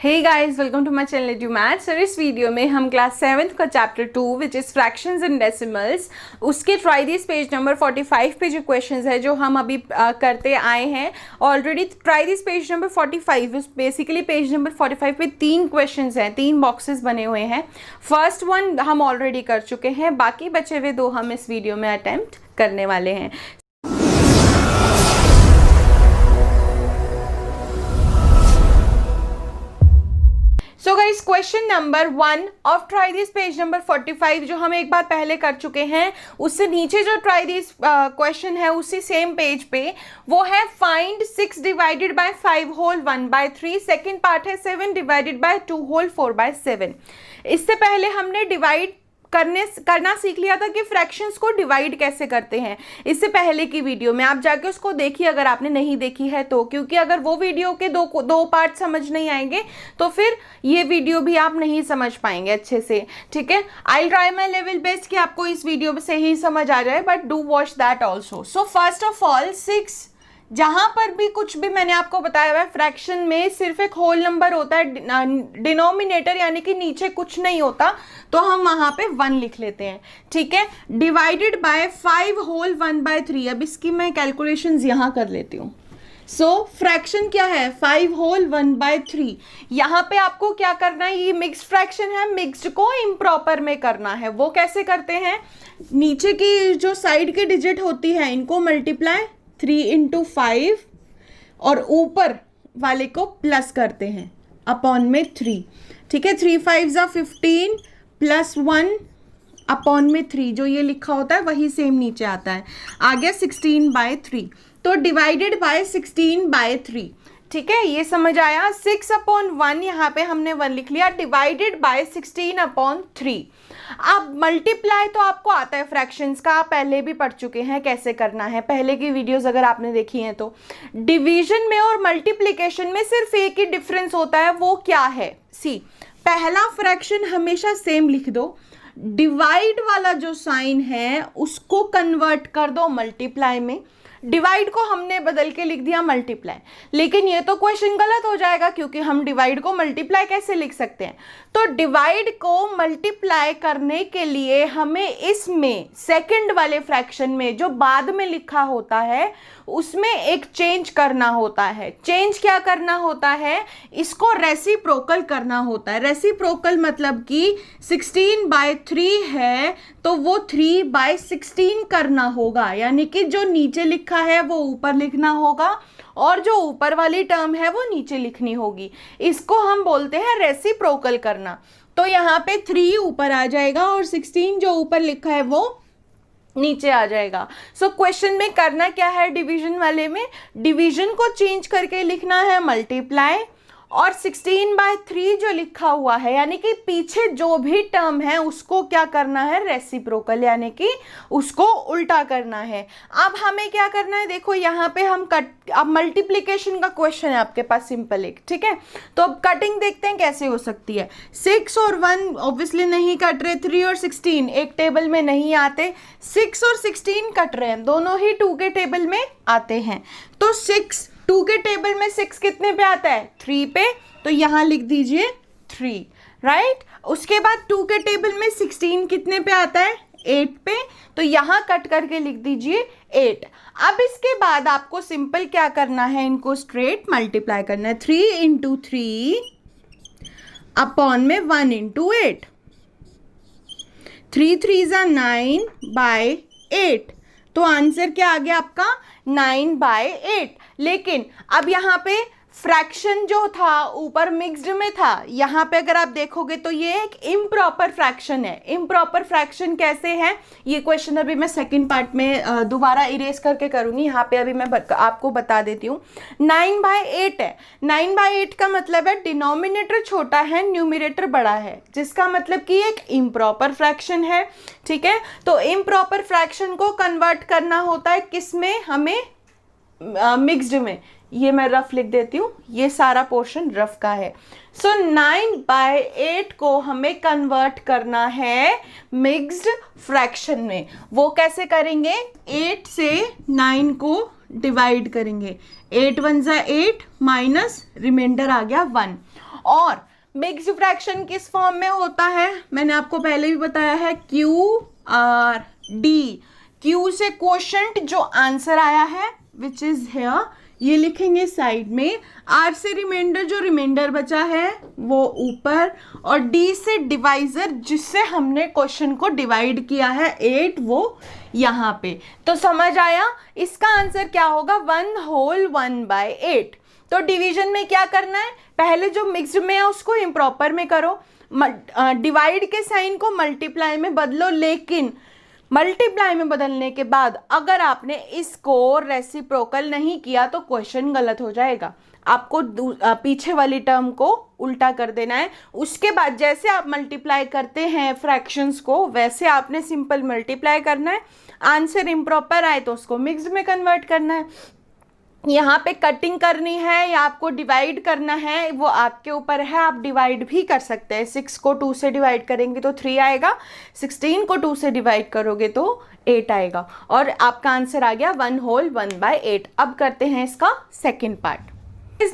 Hey guys, welcome to my channel edu maths. और इस video में हम क्लास 7th का chapter 2 which is fractions and decimals, उसके ट्राई दिस पेज नंबर 45 पे जो क्वेश्चंस है जो हम अभी करते आए हैं already. Try this page number 45, basically page number 45 पे 3 क्वेश्चंस हैं, 3 बॉक्सेस बने हुए हैं। फर्स्ट वन हम ऑलरेडी कर चुके हैं, बाकी बचे हुए 2 हम इस वीडियो में अटेम्प्ट करने वाले हैं। So guys, question number 1 of try this page number 45 जो हम एक बार पहले कर चुके हैं, उससे नीचे जो ट्राई दिस क्वेश्चन है उसी सेम पेज पे वो है find 6 divided by 5 whole 1/3। Second part है 7 डिवाइडेड बाय 2 होल 4/7। इससे पहले हमने डिवाइड करना सीख लिया था कि फ्रैक्शंस को डिवाइड कैसे करते हैं। इससे पहले की वीडियो में आप जाके उसको देखिए अगर आपने नहीं देखी है तो, क्योंकि अगर वो वीडियो के दो पार्ट समझ नहीं आएंगे तो फिर ये वीडियो भी आप नहीं समझ पाएंगे अच्छे से। ठीक है, I try my level best कि आपको इस वीडियो से ही समझ आ जाए, but do watch that also. So first of all 6, जहां पर भी कुछ भी मैंने आपको बताया हुआ है फ्रैक्शन में सिर्फ एक होल नंबर होता है, डिनोमिनेटर यानी कि नीचे कुछ नहीं होता, तो हम वहां पे 1 लिख लेते हैं। ठीक है, डिवाइडेड बाय 5 होल 1/3। अब इसकी मैं कैलकुलेशंस यहां कर लेती हूँ। सो फ्रैक्शन क्या है, 5 होल 1/3। यहाँ पे आपको क्या करना है, ये मिक्स्ड फ्रैक्शन है, मिक्स्ड को इम्प्रॉपर में करना है। वो कैसे करते हैं, नीचे की जो साइड की डिजिट होती है इनको मल्टीप्लाई 3 × 5 और ऊपर वाले को प्लस करते हैं अपॉन में 3। ठीक है, 3 5 = 15 प्लस 1 अपॉन में 3, जो ये लिखा होता है वही सेम नीचे आता है। आ गया 16/3, तो डिवाइडेड बाय 16/3। ठीक है, ये समझ आया। 6/1 यहाँ पे हमने 1 लिख लिया, डिवाइडेड बाय 16/3। अब मल्टीप्लाई तो आपको आता है फ्रैक्शंस का, आप पहले भी पढ़ चुके हैं कैसे करना है, पहले की वीडियोस अगर आपने देखी हैं तो। डिवीजन में और मल्टीप्लिकेशन में सिर्फ एक ही डिफरेंस होता है, वो क्या है, सी पहला फ्रैक्शन हमेशा सेम लिख दो, डिवाइड वाला जो साइन है उसको कन्वर्ट कर दो मल्टीप्लाई में। डिवाइड को हमने बदल के लिख दिया मल्टीप्लाई, लेकिन ये तो क्वेश्चन गलत हो जाएगा क्योंकि हम डिवाइड को मल्टीप्लाई कैसे लिख सकते हैं। तो डिवाइड को मल्टीप्लाई करने के लिए हमें इसमें सेकंड वाले फ्रैक्शन में जो बाद में लिखा होता है उसमें एक चेंज करना होता है। चेंज क्या करना होता है, इसको रेसिप्रोकल करना होता है। रेसिप्रोकल मतलब कि 16/3 है तो वो 3/16 करना होगा, यानी कि जो नीचे लिखा है वो ऊपर लिखना होगा और जो ऊपर वाली टर्म है वो नीचे लिखनी होगी। इसको हम बोलते हैं रेसिप्रोकल करना। तो यहाँ पे 3 ऊपर आ जाएगा और 16 जो ऊपर लिखा है वो नीचे आ जाएगा। सो क्वेश्चन में करना क्या है, डिवीजन वाले में डिवीजन को चेंज करके लिखना है मल्टीप्लाई, और 16/3 जो लिखा हुआ है यानी कि पीछे जो भी टर्म है उसको क्या करना है, रेसिप्रोकल यानी कि उसको उल्टा करना है। अब हमें क्या करना है, देखो यहाँ पे हम अब मल्टीप्लिकेशन का क्वेश्चन है आपके पास सिंपल एक। ठीक है, तो अब कटिंग देखते हैं कैसे हो सकती है। 6 और 1 ऑब्वियसली नहीं कट रहे, 3 और 16 एक टेबल में नहीं आते, 6 और 16 कट रहे हैं, दोनों ही 2 के टेबल में आते हैं। तो 2 के टेबल में 6 कितने पे आता है, 3 पे, तो यहां लिख दीजिए 3, राइट। उसके बाद 2 के टेबल में 16 कितने पे आता है, 8 पे, तो यहां कट करके लिख दीजिए 8। अब इसके बाद आपको सिंपल क्या करना है, इनको स्ट्रेट मल्टीप्लाई करना है। 3 × 3 अपॉन में 1 × 8, 3 3 = 9/8, तो आंसर क्या आ गया आपका, 9/8। लेकिन अब यहाँ पे फ्रैक्शन जो था ऊपर मिक्स्ड में था, यहाँ पे अगर आप देखोगे तो ये एक इम्प्रॉपर फ्रैक्शन है। इम्प्रॉपर फ्रैक्शन कैसे है, ये क्वेश्चन अभी मैं सेकंड पार्ट में दोबारा इरेज करके करूंगी, यहाँ पे अभी मैं आपको बता देती हूँ। 9/8 है, 9/8 का मतलब है डिनोमिनेटर छोटा है न्यूमरेटर बड़ा है, जिसका मतलब कि एक इम्प्रॉपर फ्रैक्शन है। ठीक है, तो इम्प्रॉपर फ्रैक्शन को कन्वर्ट करना होता है किसमें, हमें मिक्स्ड में। ये मैं रफ लिख देती हूँ, ये सारा पोर्शन रफ का है। सो 9/8 को हमें कन्वर्ट करना है मिक्स्ड फ्रैक्शन में। वो कैसे करेंगे, 8 से 9 को डिवाइड करेंगे, 8 1 = 8 माइनस रिमाइंडर आ गया 1, और मिक्स्ड फ्रैक्शन किस फॉर्म में होता है, मैंने आपको पहले भी बताया है, QRD, Q से क्वोशंट जो आंसर आया है विच इज हियर, ये लिखेंगे साइड में, R से रिमाइंडर जो रिमाइंडर बचा है वो ऊपर, और D से डिवाइजर जिससे हमने क्वेश्चन को डिवाइड किया है 8 वो यहाँ पे। तो समझ आया, इसका आंसर क्या होगा, 1 होल 1/8। तो डिवीजन में क्या करना है, पहले जो मिक्स्ड में है उसको इम्प्रॉपर में करो, डिवाइड के साइन को मल्टीप्लाई में बदलो, लेकिन मल्टीप्लाई में बदलने के बाद अगर आपने इसको रेसिप्रोकल नहीं किया तो क्वेश्चन गलत हो जाएगा। आपको पीछे वाली टर्म को उल्टा कर देना है। उसके बाद जैसे आप मल्टीप्लाई करते हैं फ्रैक्शंस को वैसे आपने सिंपल मल्टीप्लाई करना है। आंसर इम्प्रॉपर आए तो उसको मिक्स्ड में कन्वर्ट करना है। यहाँ पे कटिंग करनी है या आपको डिवाइड करना है वो आपके ऊपर है, आप डिवाइड भी कर सकते हैं। 6 को 2 से डिवाइड करेंगे तो 3 आएगा, 16 को 2 से डिवाइड करोगे तो 8 आएगा, और आपका आंसर आ गया 1 होल 1/8। अब करते हैं इसका second part.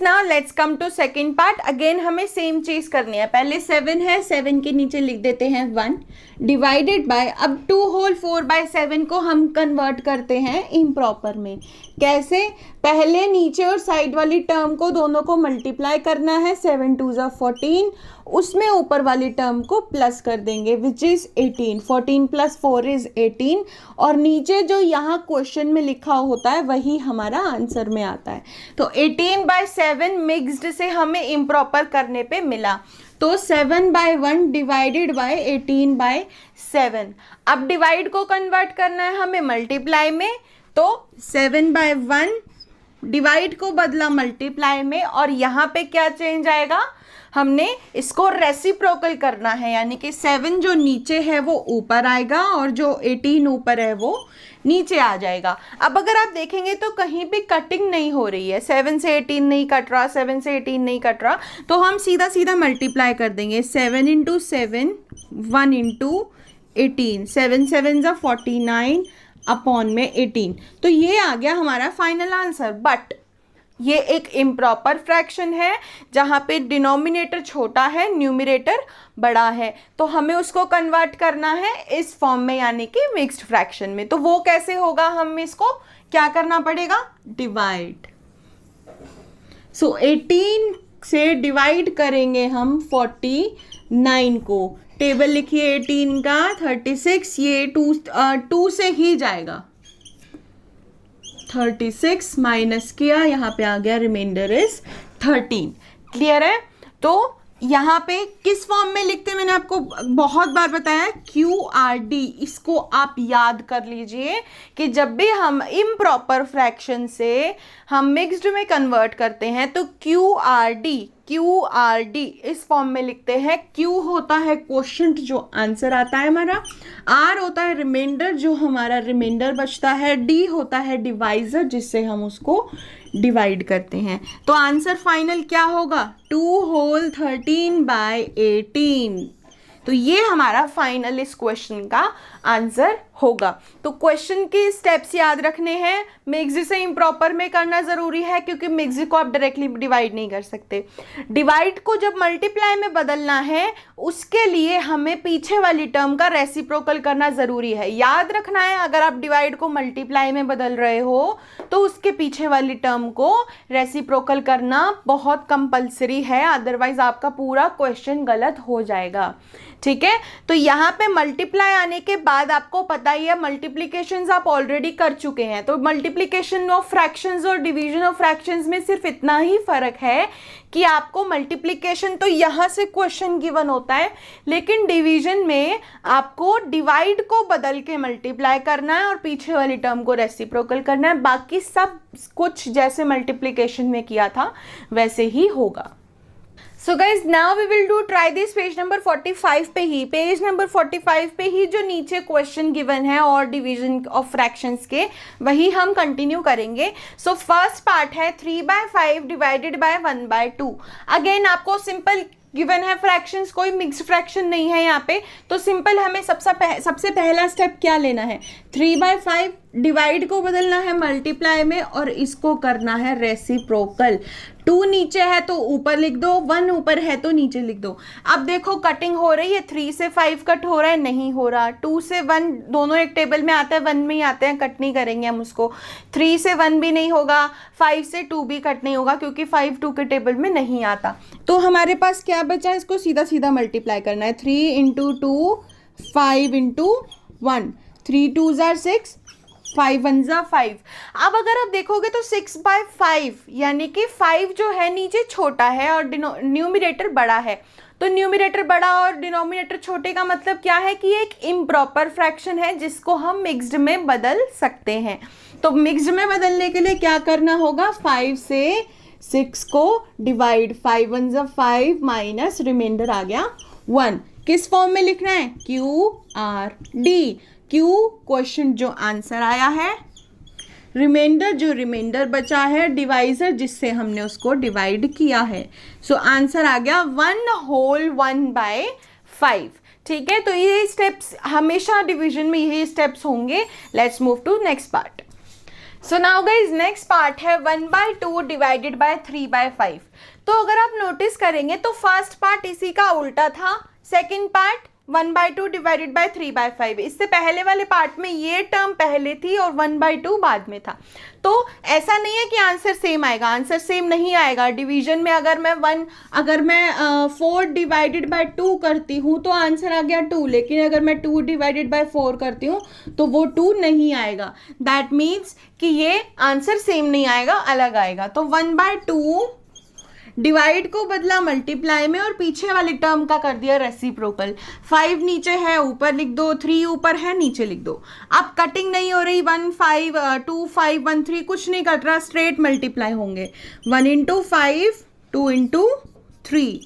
Now let's come to second part. Again हमें सेम चीज करनी है, पहले 7 है, 7 के नीचे लिख देते हैं 1 डिवाइडेड बाय, अब 2 होल 4/7 को हम कन्वर्ट करते हैं इम्प्रॉपर में। कैसे, पहले नीचे और साइड वाली टर्म को दोनों को मल्टीप्लाई करना है, 7 2 ज़ा 14, उसमें ऊपर वाली टर्म को प्लस कर देंगे विच इज़ 18, 14 + 4 इज़ 18, और नीचे जो यहाँ क्वेश्चन में लिखा होता है वही हमारा आंसर में आता है। तो 18/7 मिक्स्ड से हमें इम्प्रॉपर करने पे मिला, तो 7/1 डिवाइडेड बाय 18/7। अब डिवाइड को कन्वर्ट करना है हमें मल्टीप्लाई में, तो 7/1 डिवाइड को बदला मल्टीप्लाई में, और यहाँ पे क्या चेंज आएगा, हमने इसको रेसिप्रोकल करना है, यानी कि 7 जो नीचे है वो ऊपर आएगा और जो 18 ऊपर है वो नीचे आ जाएगा। अब अगर आप देखेंगे तो कहीं भी कटिंग नहीं हो रही है, 7 से 18 नहीं कट रहा, 7 से 18 नहीं कट रहा, तो हम सीधा सीधा मल्टीप्लाई कर देंगे, 7 × 7 1 × 18, 7 7 ज़ा 49 अपॉन में 18। तो ये आ गया हमारा फाइनल आंसर। बट ये एक इम्प्रॉपर फ्रैक्शन है जहाँ पे डिनोमिनेटर छोटा है न्यूमरेटर बड़ा है, तो हमें उसको कन्वर्ट करना है इस फॉर्म में, यानी कि मिक्स्ड फ्रैक्शन में। तो वो कैसे होगा, हम इसको क्या करना पड़ेगा, डिवाइड। सो 18 से डिवाइड करेंगे हम 49 को, टेबल लिखिए 18 का 36, ये 2 से ही जाएगा, 36 माइनस किया, यहाँ पे आ गया रिमाइंडर इज 13। क्लियर है। तो यहाँ पे किस फॉर्म में लिखते हैं, मैंने आपको बहुत बार बताया QRD, इसको आप याद कर लीजिए कि जब भी हम इम्प्रॉपर फ्रैक्शन से हम मिक्स्ड में कन्वर्ट करते हैं तो QRD इस फॉर्म में लिखते हैं। Q होता है क्वोशंट जो आंसर आता है हमारा, R होता है रिमाइंडर जो हमारा रिमाइंडर बचता है, D होता है डिवाइजर जिससे हम उसको डिवाइड करते हैं। तो आंसर फाइनल क्या होगा, 2 होल 13/18। तो ये हमारा फाइनल इस क्वेश्चन का आंसर होगा। तो क्वेश्चन के स्टेप्स याद रखने हैं, मिक्स्ड से इम्प्रॉपर में करना ज़रूरी है क्योंकि मिक्स्ड को आप डायरेक्टली डिवाइड नहीं कर सकते। डिवाइड को जब मल्टीप्लाई में बदलना है उसके लिए हमें पीछे वाली टर्म का रेसिप्रोकल करना ज़रूरी है। याद रखना है, अगर आप डिवाइड को मल्टीप्लाई में बदल रहे हो तो उसके पीछे वाली टर्म को रेसिप्रोकल करना बहुत कंपलसरी है, अदरवाइज आपका पूरा क्वेश्चन गलत हो जाएगा। ठीक है, तो यहाँ पे मल्टीप्लाई आने के बाद आपको पता ही है मल्टीप्लिकेशंस आप ऑलरेडी कर चुके हैं, तो मल्टीप्लिकेशन ऑफ फ्रैक्शंस और डिवीजन ऑफ फ्रैक्शंस में सिर्फ इतना ही फर्क है कि आपको मल्टीप्लिकेशन तो यहाँ से क्वेश्चन गिवन होता है, लेकिन डिवीजन में आपको डिवाइड को बदल के मल्टीप्लाई करना है और पीछे वाली टर्म को रेसिप्रोकल करना है। बाकी सब कुछ जैसे मल्टीप्लिकेशन में किया था वैसे ही होगा। So guys now we will do try this page number 45 पे ही, पेज नंबर 45 पे ही जो नीचे क्वेश्चन गिवन है और डिवीजन ऑफ फ्रैक्शंस के वही हम कंटिन्यू करेंगे। सो फर्स्ट पार्ट है 3/5 डिवाइडेड बाय 1/2। अगेन आपको सिंपल गिवन है फ्रैक्शंस, कोई मिक्स्ड फ्रैक्शन नहीं है यहाँ पे, तो सिंपल हमें सबसे पहला स्टेप क्या लेना है, 3/5 डिवाइड को बदलना है मल्टीप्लाई में और इसको करना है रेसिप्रोकल। 2 नीचे है तो ऊपर लिख दो, 1 ऊपर है तो नीचे लिख दो। अब देखो कटिंग हो रही है, 3 से 5 कट हो रहा है, नहीं हो रहा। 2 से 1 दोनों एक टेबल में आता है, 1 में ही आते हैं, कट नहीं करेंगे हम उसको। 3 से 1 भी नहीं होगा, 5 से 2 भी कट नहीं होगा क्योंकि 5 2 के टेबल में नहीं आता। तो हमारे पास क्या बचा, इसको सीधा सीधा मल्टीप्लाई करना है। 3 × 2 5 × 1, 3 2s are 6, 5 1s are 5। अब अगर आप देखोगे तो 6/5 यानी कि 5 जो है नीचे छोटा है और न्यूमरेटर बड़ा है। तो न्यूमरेटर बड़ा और डिनोमिनेटर छोटे का मतलब क्या है कि एक इम्प्रॉपर फ्रैक्शन है जिसको हम मिक्स्ड में बदल सकते हैं। तो मिक्स्ड में बदलने के लिए क्या करना होगा, 5 से 6 को divide, 5 1s are 5 minus remainder आ गया 1। किस फॉर्म में लिखना है, QRD। क्यू क्वेश्चन जो आंसर आया है, रिमाइंडर जो रिमाइंडर बचा है, डिवाइजर जिससे हमने उसको डिवाइड किया है। सो आंसर आ गया 1 होल 1/5। ठीक है, तो ये स्टेप्स हमेशा डिवीजन में यही स्टेप्स होंगे। Let's move to next part. So now guys next part है 1/2 डिवाइडेड बाय 3/5। तो अगर आप नोटिस करेंगे तो फर्स्ट पार्ट इसी का उल्टा था, सेकेंड पार्ट 1/2 डिवाइडेड बाय 3/5। इससे पहले वाले पार्ट में ये टर्म पहले थी और 1/2 बाद में था। तो ऐसा नहीं है कि आंसर सेम आएगा, आंसर सेम नहीं आएगा। डिवीजन में अगर मैं 4 डिवाइडेड बाय 2 करती हूँ तो आंसर आ गया 2, लेकिन अगर मैं 2 डिवाइडेड बाय 4 करती हूँ तो वो 2 नहीं आएगा। दैट मीन्स कि ये आंसर सेम नहीं आएगा, अलग आएगा। तो 1/2 डिवाइड को बदला मल्टीप्लाई में और पीछे वाली टर्म का कर दिया रेसिप्रोकल। 5 नीचे है ऊपर लिख दो, 3 ऊपर है नीचे लिख दो। अब कटिंग नहीं हो रही, 1 5 2 5 1 3 कुछ नहीं कट रहा, स्ट्रेट मल्टीप्लाई होंगे। 1 × 5 2 × 3,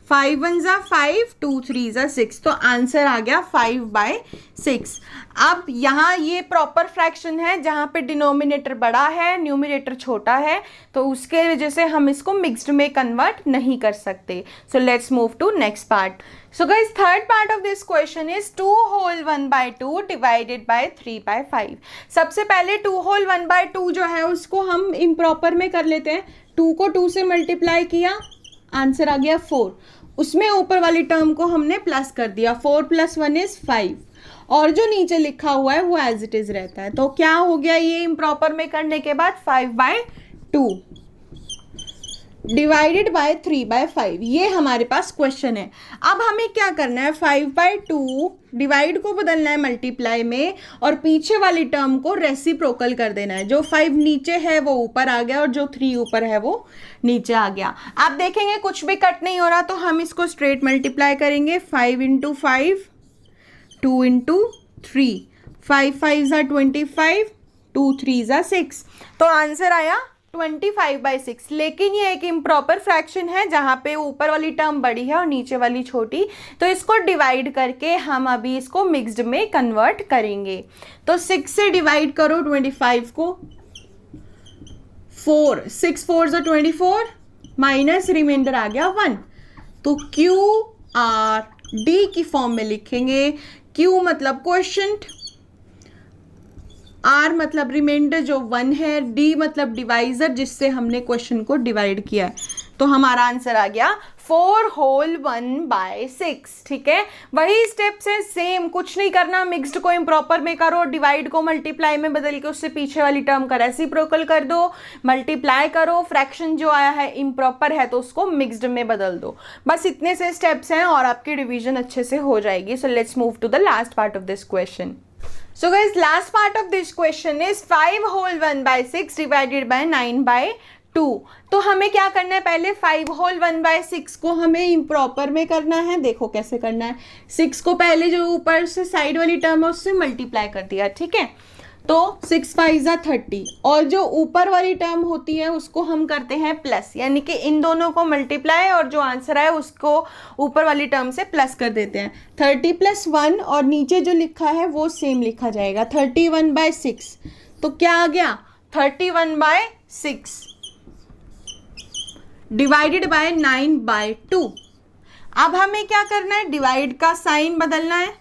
5 1s are 5 2 3s are 6। तो आंसर आ गया 5/6। अब यहाँ ये प्रॉपर फ्रैक्शन है जहाँ पे डिनोमिनेटर बड़ा है न्यूमरेटर छोटा है, तो उसके वजह से हम इसको मिक्स्ड में कन्वर्ट नहीं कर सकते। So let's move to next part. So guys third part of this question is 2 whole 1/2 divided by 3/5। सबसे पहले 2 होल 1/2 जो है उसको हम इम्प्रॉपर में कर लेते हैं। 2 को 2 से मल्टीप्लाई किया, आंसर आ गया 4। उसमें ऊपर वाली टर्म को हमने प्लस कर दिया, 4 + 1 = 5, और जो नीचे लिखा हुआ है वो एज इट इज रहता है। तो क्या हो गया, ये इम्प्रॉपर में करने के बाद 5/2 डिवाइडेड बाय 3/5, ये हमारे पास क्वेश्चन है। अब हमें क्या करना है, 5/2 डिवाइड को बदलना है मल्टीप्लाई में और पीछे वाली टर्म को रेसिप्रोकल कर देना है। जो 5 नीचे है वो ऊपर आ गया और जो 3 ऊपर है वो नीचे आ गया। आप देखेंगे कुछ भी कट नहीं हो रहा, तो हम इसको स्ट्रेट मल्टीप्लाई करेंगे। 5 × 5 2 × 3, 5 5s are 25 2 3s are 6। तो आंसर आया 25/6। लेकिन ये एक इम्प्रॉपर फ्रैक्शन है जहाँ पे ऊपर वाली टर्म बड़ी है और नीचे वाली छोटी, तो इसको डिवाइड करके हम अभी इसको मिक्स्ड में कन्वर्ट करेंगे। तो 6 से डिवाइड करो 25 को, 6 4s are 24 माइनस रिमाइंडर आ गया 1। तो QRD की फॉर्म में लिखेंगे। Q मतलब क्वोशिएंट, R मतलब रिमाइंडर जो 1 है, D मतलब डिवाइजर जिससे हमने क्वेश्चन को डिवाइड किया है। तो हमारा आंसर आ गया 4 होल 1/6। ठीक है, वही स्टेप्स है सेम, कुछ नहीं करना। मिक्स्ड को इम्प्रॉपर में करो, डिवाइड को मल्टीप्लाई में बदल के उससे पीछे वाली टर्म का रेसिप्रोकल कर दो, मल्टीप्लाई करो। फ्रैक्शन जो आया है इम्प्रॉपर है तो उसको मिक्स्ड में बदल दो। बस इतने से स्टेप्स हैं और आपकी डिवीजन अच्छे से हो जाएगी। So let's move to the last part of this question. So guys, last part of this question is 5 whole 1/6 divided by 9/2। तो हमें क्या करना है, पहले 5 होल 1/6 को हमें इम्प्रॉपर में करना है। देखो कैसे करना है, 6 को पहले जो ऊपर से साइड वाली टर्म है उससे मल्टीप्लाई कर दिया, ठीक है। तो 6 5s are 30 और जो ऊपर वाली टर्म होती है उसको हम करते हैं प्लस, यानी कि इन दोनों को मल्टीप्लाई और जो आंसर है उसको ऊपर वाली टर्म से प्लस कर देते हैं। 30 + 1 और नीचे जो लिखा है वो सेम लिखा जाएगा, 31/6। तो क्या आ गया, 31/6 डिवाइडेड बाय 9/2। अब हमें क्या करना है, डिवाइड का साइन बदलना है,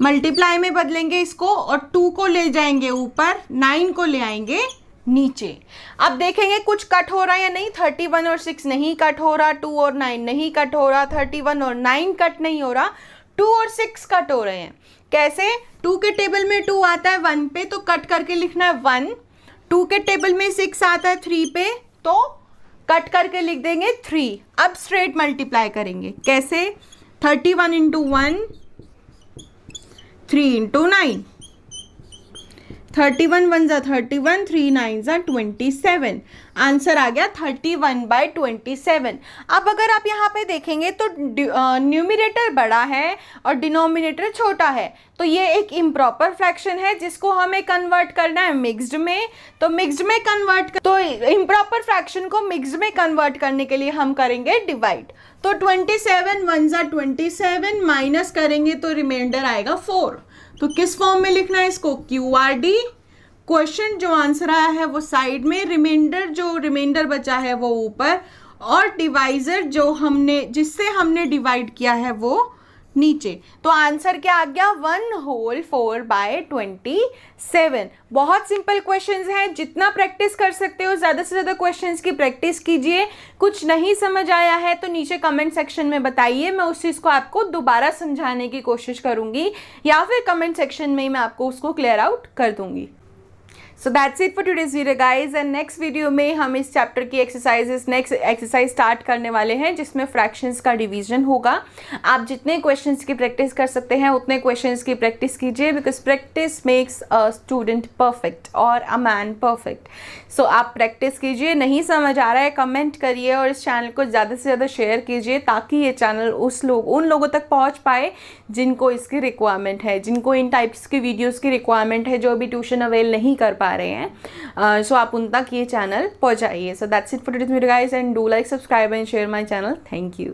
मल्टीप्लाई में बदलेंगे इसको और 2 को ले जाएंगे ऊपर, 9 को ले आएंगे नीचे। अब देखेंगे कुछ कट हो रहा है या नहीं। 31 और 6 नहीं कट हो रहा, 2 और 9 नहीं कट हो रहा, 31 और 9 कट नहीं हो रहा, 2 और 6 कट हो रहे हैं। कैसे? 2 के टेबल में 2 आता है 1 पे तो कट करके लिखना है 1, 2 के टेबल में 6 आता है 3 पे तो कट करके लिख देंगे 3। अब स्ट्रेट मल्टीप्लाई करेंगे। कैसे? 31 इंटू 1, 3 इंटू 9, 31 1 जा 31, 3 9 जा 27। आंसर आ गया 31/27। अब अगर आप यहाँ पे देखेंगे तो न्यूमिनेटर बड़ा है और डिनोमिनेटर छोटा है, तो ये एक इम्प्रॉपर फ्रैक्शन है जिसको हमें कन्वर्ट करना है मिक्स्ड में। तो मिक्स्ड में तो इम्प्रॉपर फ्रैक्शन को मिक्स्ड में कन्वर्ट करने के लिए हम करेंगे डिवाइड। तो 27 1 जा 27, माइनस करेंगे तो रिमाइंडर आएगा 4। तो किस फॉर्म में लिखना है इसको? QRD। क्वेश्चन जो आंसर आया है वो साइड में, रिमाइंडर बचा है वो ऊपर, और डिवाइजर जिससे हमने डिवाइड किया है वो नीचे। तो आंसर क्या आ गया? 1/4/27। बहुत सिंपल क्वेश्चंस हैं, जितना प्रैक्टिस कर सकते हो ज़्यादा से ज़्यादा क्वेश्चंस की प्रैक्टिस कीजिए। कुछ नहीं समझ आया है तो नीचे कमेंट सेक्शन में बताइए, मैं उस चीज़ को आपको दोबारा समझाने की कोशिश करूँगी, या फिर कमेंट सेक्शन में ही मैं आपको उसको क्लियर आउट कर दूँगी। सो that's it for today's video guys, and next video में हम इस चैप्टर की नेक्स्ट एक्सरसाइज स्टार्ट करने वाले हैं जिसमें फ्रैक्शंस का डिवीजन होगा। आप जितने क्वेश्चंस की प्रैक्टिस कर सकते हैं उतने क्वेश्चंस की प्रैक्टिस कीजिए, because practice makes a student perfect और अ मैन परफेक्ट। सो आप प्रैक्टिस कीजिए, नहीं समझ आ रहा है कमेंट करिए और इस चैनल को ज़्यादा से ज़्यादा शेयर कीजिए ताकि ये चैनल उन लोगों तक पहुँच पाए जिनको इसकी रिक्वायरमेंट है, जिनको इन टाइप्स की वीडियोज़ की रिक्वायरमेंट है, जो अभी ट्यूशन अवेल नहीं कर पा रहे हैं। सो आप उन तक ये चैनल पहुंचाइए। So that's it for today's video guys, and do like, subscribe and share my channel. Thank you.